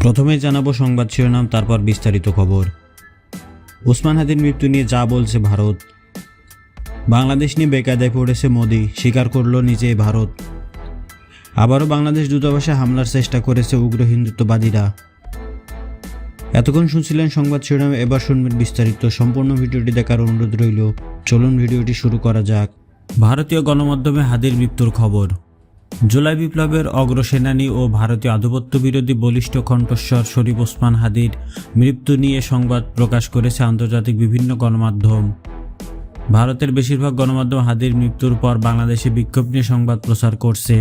প্রথমে জানাবো সংবাদ শিরোনাম, তারপর বিস্তারিত খবর। ওসমান হাদির মৃত্যু নিয়ে যা বলছে ভারত। বাংলাদেশ নিয়ে বেকায়দায় পড়েছে মোদি, স্বীকার করল নিজেই ভারত। আবারও বাংলাদেশ দূতাবাসে হামলার চেষ্টা করেছে উগ্র হিন্দুত্ববাদীরা। এতক্ষণ শুনছিলেন সংবাদ শিরোনাম, এবার শুনবেন বিস্তারিত। সম্পূর্ণ ভিডিওটি দেখার অনুরোধ রইল। চলুন ভিডিওটি শুরু করা যাক। ভারতীয় গণমাধ্যমে হাদির মৃত্যুর খবর। জুলাই বিপ্লবের অগ্রসেনানী ও ভারতীয় আধিপত্য বিরোধী বলিষ্ঠ কণ্ঠস্বর শরীফ ওসমান হাদির মৃত্যু নিয়ে সংবাদ প্রকাশ করেছে আন্তর্জাতিক বিভিন্ন গণমাধ্যম। ভারতের বেশিরভাগ গণমাধ্যম হাদির মৃত্যুর পর বাংলাদেশে বিক্ষোভ নিয়ে সংবাদ প্রচার করছে।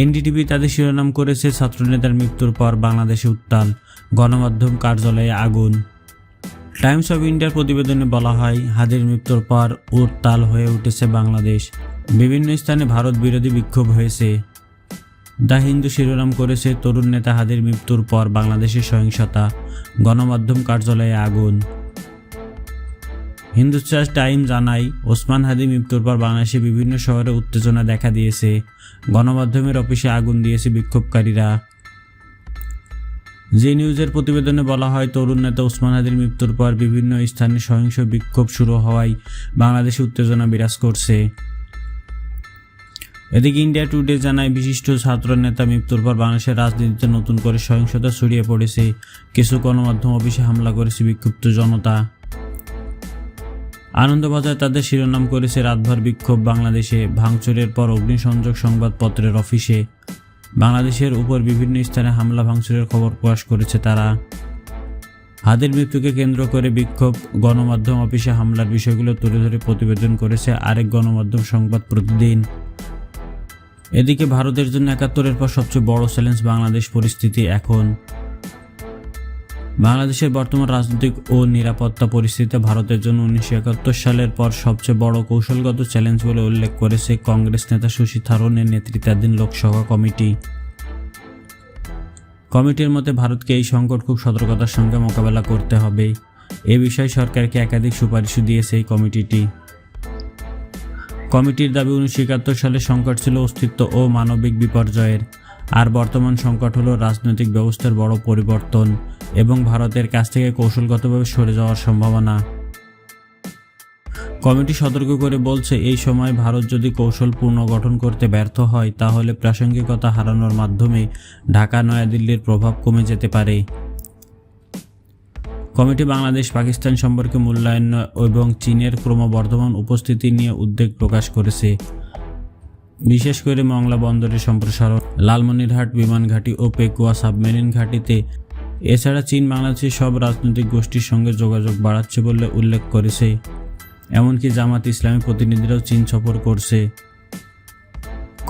এনডিটিভি তাদের শিরোনাম করেছে, ছাত্রনেতার মৃত্যুর পর বাংলাদেশে উত্তাল, গণমাধ্যম কার্যালয়ে আগুন। টাইমস অব ইন্ডিয়ার প্রতিবেদনে বলা হয়, হাদির মৃত্যুর পর উত্তাল হয়ে উঠেছে বাংলাদেশ। বিভিন্ন স্থানে ভারত বিরোধী বিক্ষোভ হয়েছে। দ্য হিন্দু শিরোনাম করেছে, তরুণ নেতা হাদির মৃত্যুর পর বাংলাদেশের সহিংসতা, গণমাধ্যম কার্যালয়ে আগুন। হিন্দুস্তান টাইম জানায়, ওসমান হাদির মৃত্যুর পর বাংলাদেশে বিভিন্ন শহরে উত্তেজনা দেখা দিয়েছে। গণমাধ্যমের অফিসে আগুন দিয়েছে বিক্ষোভকারীরা। জি নিউজের প্রতিবেদনে বলা হয়, তরুণ নেতা ওসমান হাদির মৃত্যুর পর বিভিন্ন স্থানে সহিংস বিক্ষোভ শুরু হওয়ায় বাংলাদেশে উত্তেজনা বিরাজ করছে। এদিকে ইন্ডিয়া টুডে জানায়, বিশিষ্ট ছাত্র নেতা মৃত্যুর পর বাংলাদেশের রাজনীতিতে নতুন করে সহিংসতা ছড়িয়ে পড়েছে। কিছু গণমাধ্যম অফিসে হামলা করেছে বিক্ষুব্ধ জনতা। আনন্দবাজার তাদের শিরোনাম করেছে, রাতভর বিক্ষোভ বাংলাদেশে, ভাঙচুরের পর অগ্নিসংযোগ সংবাদপত্রের অফিসে। বাংলাদেশের উপর বিভিন্ন স্থানে হামলা ভাঙচুরের খবর প্রকাশ করেছে তারা। হাদির মৃত্যুকে কেন্দ্র করে বিক্ষোভ, গণমাধ্যম অফিসে হামলার বিষয়গুলো তুলে ধরে প্রতিবেদন করেছে আরেক গণমাধ্যম সংবাদ প্রতিদিন। এদিকে ভারতের জন্য ৭১-এর পর সবচেয়ে বড় চ্যালেঞ্জ বাংলাদেশ পরিস্থিতি। এখন বাংলাদেশের বর্তমান রাজনৈতিক ও নিরাপত্তা পরিস্থিতি ভারতের জন্য ১৯৭১ সালের পর সবচেয়ে বড় কৌশলগত চ্যালেঞ্জ বলে উল্লেখ করেছে কংগ্রেস নেতা শশী থারুরের নেতৃত্বাধীন লোকসভা কমিটি। কমিটির মতে, ভারতকে এই সংকট খুব সতর্কতার সঙ্গে মোকাবেলা করতে হবে। এ বিষয়ে সরকারকে একাধিক সুপারিশও দিয়েছে এই কমিটিটি। কমিটির দাবি, ১৯৭১ সালে সংকট ছিল অস্তিত্ব ও মানবিক বিপর্যয়ের, আর বর্তমান সংকট হলো রাজনৈতিক ব্যবস্থার বড় পরিবর্তন এবং ভারতের কাছ থেকে কৌশলগতভাবে সরে যাওয়ার সম্ভাবনা। কমিটি সতর্ক করে বলছে, এই সময় ভারত যদি কৌশল পুনর্গঠন করতে ব্যর্থ হয়, তাহলে প্রাসঙ্গিকতা হারানোর মাধ্যমে ঢাকা নয়াদিল্লির প্রভাব কমে যেতে পারে। কমিটি বাংলাদেশ পাকিস্তান সম্পর্কে মূল্যায়ন এবং চীনের ক্রমবর্ধমান উপস্থিতি নিয়ে উদ্বেগ প্রকাশ করেছে, বিশেষ করে মংলা বন্দরের সম্প্রসারণ, লালমনিরহাট বিমান ঘাঁটি ও পেকুয়া সাবমেরিন ঘাঁটিতে। এছাড়া চীন বাংলাদেশের সব রাজনৈতিক গোষ্ঠীর সঙ্গে যোগাযোগ বাড়াচ্ছে বলে উল্লেখ করেছে। এমনকি জামাত ইসলামী প্রতিনিধিরাও চীন সফর করছে।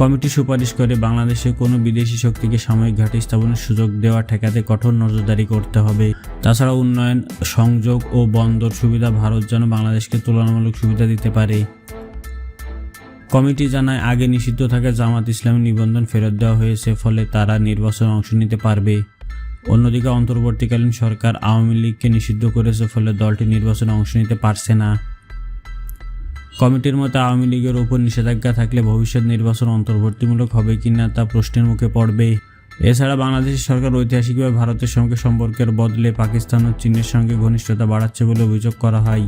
কমিটি সুপারিশ করে, বাংলাদেশে কোনো বিদেশি শক্তিকে সাময়িক ঘাঁটি স্থাপনের সুযোগ দেওয়া ঠেকাতে কঠোর নজরদারি করতে হবে। তাছাড়া উন্নয়ন, সংযোগ ও বন্দর সুবিধা ভারত যেন বাংলাদেশকে তুলনামূলক সুবিধা দিতে পারে। কমিটি জানায়, আগে নিষিদ্ধ থাকা জামাত ইসলামী নিবন্ধন ফেরত দেওয়া হয়েছে, ফলে তারা নির্বাচনে অংশ নিতে পারবে। অন্যদিকে অন্তর্বর্তীকালীন সরকার আওয়ামী লীগকে নিষিদ্ধ করেছে, ফলে দলটি নির্বাচনে অংশ নিতে পারছে না। কমিটির মতে, আওয়ামী লীগের উপর নিষেধাজ্ঞা থাকলে ভবিষ্যৎ নির্বাচন অন্তর্বর্তীমূলক হবে কিনা তা প্রশ্নের মুখে পড়বে। এছাড়া বাংলাদেশের সরকার ঐতিহাসিকভাবে ভারতের সঙ্গে সম্পর্কের বদলে পাকিস্তান ও চীনের সঙ্গে ঘনিষ্ঠতা বাড়াচ্ছে বলে অভিযোগ করা হয়।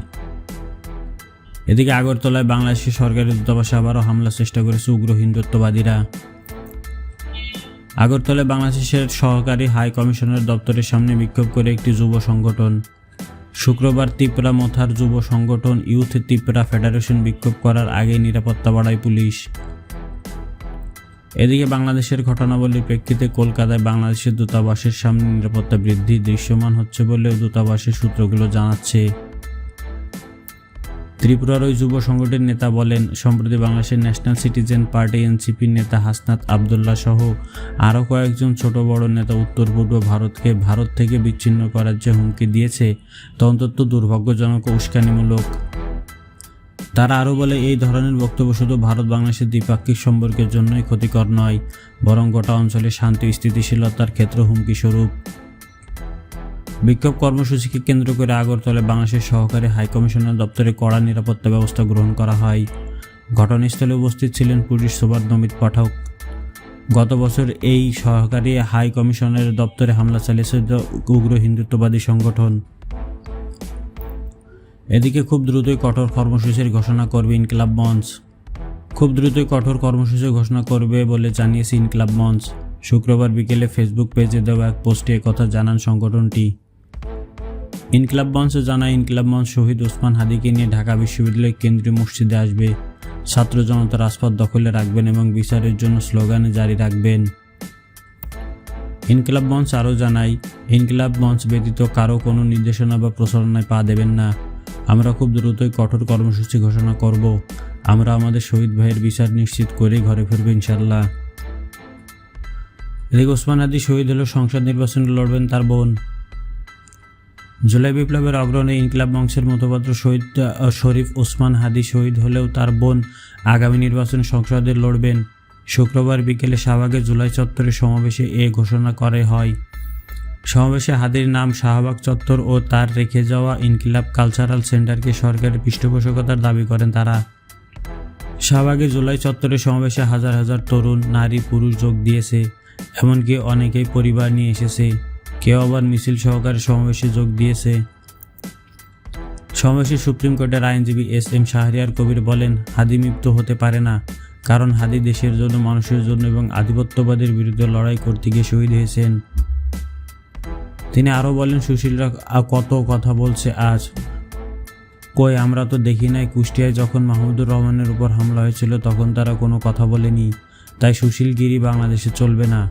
এদিকে আগরতলায় বাংলাদেশের সরকারি দূতাবাসে আবারও হামলার চেষ্টা করেছে উগ্র হিন্দুত্ববাদীরা। আগরতলায় বাংলাদেশের সহকারী হাই কমিশনার দপ্তরের সামনে বিক্ষোভ করে একটি যুব সংগঠন। শুক্রবার ত্রিপুরা মথার যুব সংগঠন ইউথ ত্রিপুরা ফেডারেশন বিক্ষোভ করার আগেই নিরাপত্তা বাড়ায় পুলিশ। এদিকে বাংলাদেশের ঘটনাবলীর প্রেক্ষিতে কলকাতায় বাংলাদেশের দূতাবাসের সামনে নিরাপত্তা বৃদ্ধি দৃশ্যমান হচ্ছে বলে দূতাবাসের সূত্রগুলো জানাচ্ছে। ত্রিপুরার ওই যুব সংগঠনের নেতা বলেন, সম্প্রতি বাংলাদেশের ন্যাশনাল সিটিজেন পার্টি এনসিপির নেতা হাসনাত আবদুল্লাহ সহ আরও কয়েকজন ছোট বড় নেতা উত্তর পূর্ব ভারতকে ভারত থেকে বিচ্ছিন্ন করার যে হুমকি দিয়েছে তা অত্যন্ত দুর্ভাগ্যজনক ও উস্কানিমূলক। তারা আরও বলে, এই ধরনের বক্তব্য শুধু ভারত বাংলাদেশের দ্বিপাক্ষিক সম্পর্কের জন্যই ক্ষতিকর নয়, বরং গোটা অঞ্চলে শান্তি স্থিতিশীলতার ক্ষেত্রে হুমকি স্বরূপ। বিক্ষোভ কর্মসূচিকে কেন্দ্র করে আগরতলায় বাংলাদেশের সহকারী হাইকমিশনার দপ্তরে কড়া নিরাপত্তা ব্যবস্থা গ্রহণ করা হয়। ঘটনাস্থলে উপস্থিত ছিলেন পুলিশ সুপার নমিত পাঠক। গত বছর এই সহকারী হাই কমিশনের দপ্তরে হামলা চালিয়েছে উগ্র হিন্দুত্ববাদী সংগঠন। এদিকে খুব দ্রুতই কঠোর কর্মসূচির ঘোষণা করবে ইনকিলাব মঞ্চ। ঘোষণা করবে বলে জানিয়েছে ইনকিলাব মঞ্চ। শুক্রবার বিকেলে ফেসবুক পেজে দেওয়া এক পোস্টে একথা জানান সংগঠনটি। ইনকিলাব মঞ্চ জানায়, ইনকিলাব মঞ্চ শহীদ ওসমান হাদিকে নিয়ে ঢাকা বিশ্ববিদ্যালয়ের কেন্দ্রীয় মসজিদে আসবে, ছাত্র জনতা রাজপথ দখলে রাখবেন এবং বিচারের জন্য স্লোগান জারি রাখবেন। ইনকিলাব মঞ্চ আরও জানায়, ইনকিলাব মঞ্চ ব্যতীত কারো কোনো নির্দেশনা বা প্রচারণায় পা দেবেন না। আমরা খুব দ্রুতই কঠোর কর্মসূচি ঘোষণা করব। আমরা আমাদের শহীদ ভাইয়ের বিচার নিশ্চিত করেই ঘরে ফিরব ইনশাল্লাহ। এদিকে ওসমান হাদি শহীদ হলেও সংসদ নির্বাচনে লড়বেন তার বোন। জুলাই বিপ্লবের অগ্রণী ইনকিলাব মঞ্চের মুখপাত্র শহীদ শরীফ ওসমান হাদি শহীদ হলেও তার বোন আগামী নির্বাচনে সংসদে লড়বেন। শুক্রবার বিকেলে শাহবাগের জুলাই চত্বরে সমাবেশে এ ঘোষণা করা হয়। সমাবেশে হাদির নাম শাহবাগ চত্বর ও তার রেখে যাওয়া ইনকিলাব কালচারাল সেন্টারকে সরকারের পৃষ্ঠপোষকতার দাবি করেন তারা। শাহবাগে জুলাই চত্বরে সমাবেশে হাজার হাজার তরুণ, নারী, পুরুষ যোগ দিয়েছে, এমনকি অনেকেই পরিবার নিয়ে এসেছে, কেউ আবার মিছিল সহকারে সমাবেশে যোগ দিয়েছে। সমাবেশে সুপ্রিম কোর্টের আইনজীবী এস.এম. শাহরিয়ার কবির বলেন, হাদি মৃত্যু হতে পারে না, কারণ হাদি দেশের জন্য, মানুষের জন্য এবং আধিপত্যবাদের বিরুদ্ধে লড়াই করতে গিয়ে শহীদ হয়েছেন। তিনি আরও বলেন, সুশীলরা কত কথা বলছে আজ, কই আমরা তো দেখি নাই। কুষ্টিয়ায় যখন মাহমুদুর রহমানের উপর হামলা হয়েছিল তখন তারা কোনো কথা বলেনি, তাই সুশীলগিরি বাংলাদেশে চলবে না।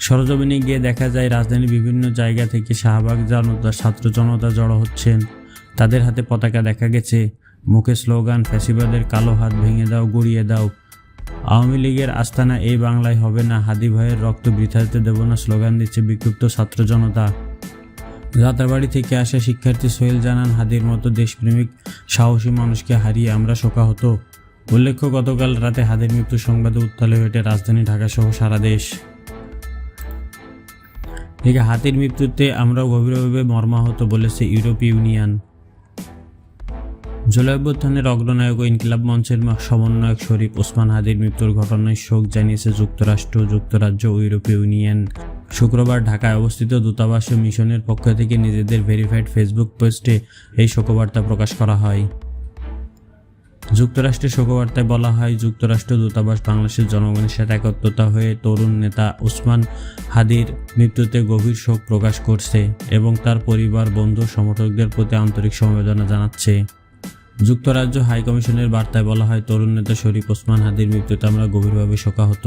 সরজমিনে গিয়ে দেখা যায় রাজধানীর বিভিন্ন জায়গা থেকে শাহবাগ ছাত্র জনতা জড়ো হচ্ছেন। তাদের হাতে পতাকা দেখা গেছে, মুখে স্লোগান, ফ্যাসিবাদের কালো হাত ভেঙে দাও, গড়িয়ে দাও। আওয়ামী লীগের আস্তানা এই বাংলায় হবে না, হাদি ভাইয়ের রক্ত বৃথা যেতে দেব না স্লোগান দিচ্ছে বিক্ষুব্ধ ছাত্র জনতা। যাত্রাবাড়ি থেকে আসা শিক্ষার্থী সোহেল জানান, হাদির মতো দেশপ্রেমিক সাহসী মানুষকে হারিয়ে আমরা শোকাহত। উল্লেখ্য, গতকাল রাতে হাদির মৃত্যু সংবাদে উত্তাল হয়ে ওঠে রাজধানী ঢাকা সহ সারা দেশ। এদিকে হাদির মৃত্যুতে আমরাও গভীরভাবে মর্মাহত বলেছে ইউরোপীয় ইউনিয়ন। জুলাই অভ্যুত্থানের অগ্রনায়ক ও ইনকিলাব মঞ্চের সমন্বয়ক শরীফ ওসমান হাদির মৃত্যুর ঘটনায় শোক জানিয়েছে যুক্তরাজ্য ও ইউরোপীয় ইউনিয়ন। শুক্রবার ঢাকায় অবস্থিত দূতাবাস ও মিশনের পক্ষ থেকে নিজেদের ভেরিফাইড ফেসবুক পোস্টে এই শোকবার্তা প্রকাশ করা হয়। যুক্তরাষ্ট্রের শোকবার্তায় বলা হয়, যুক্তরাষ্ট্র দূতাবাস বাংলাদেশের জনগণের সাথে একত্রতা হয়ে তরুণ নেতা ওসমান হাদির মৃত্যুতে গভীর শোক প্রকাশ করছে এবং তার পরিবার, বন্ধু, সমর্থকদের প্রতি আন্তরিক সমবেদনা জানাচ্ছে। যুক্তরাজ্য হাইকমিশনের বার্তায় বলা হয়, তরুণ নেতা শরীফ ওসমান হাদির মৃত্যুতে আমরা গভীরভাবে শোকাহত।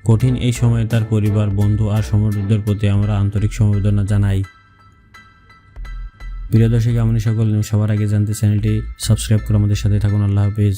কঠিন এই সময়ে তার পরিবার, বন্ধু আর সমর্থকদের প্রতি আমরা আন্তরিক সমবেদনা জানাই। প্রিয় দর্শক, এমনই সকল নিউজ সবার আগে জানতে চ্যানেলটি সাবস্ক্রাইব করে আমাদের সাথে থাকুন। আল্লাহ হাফেজ।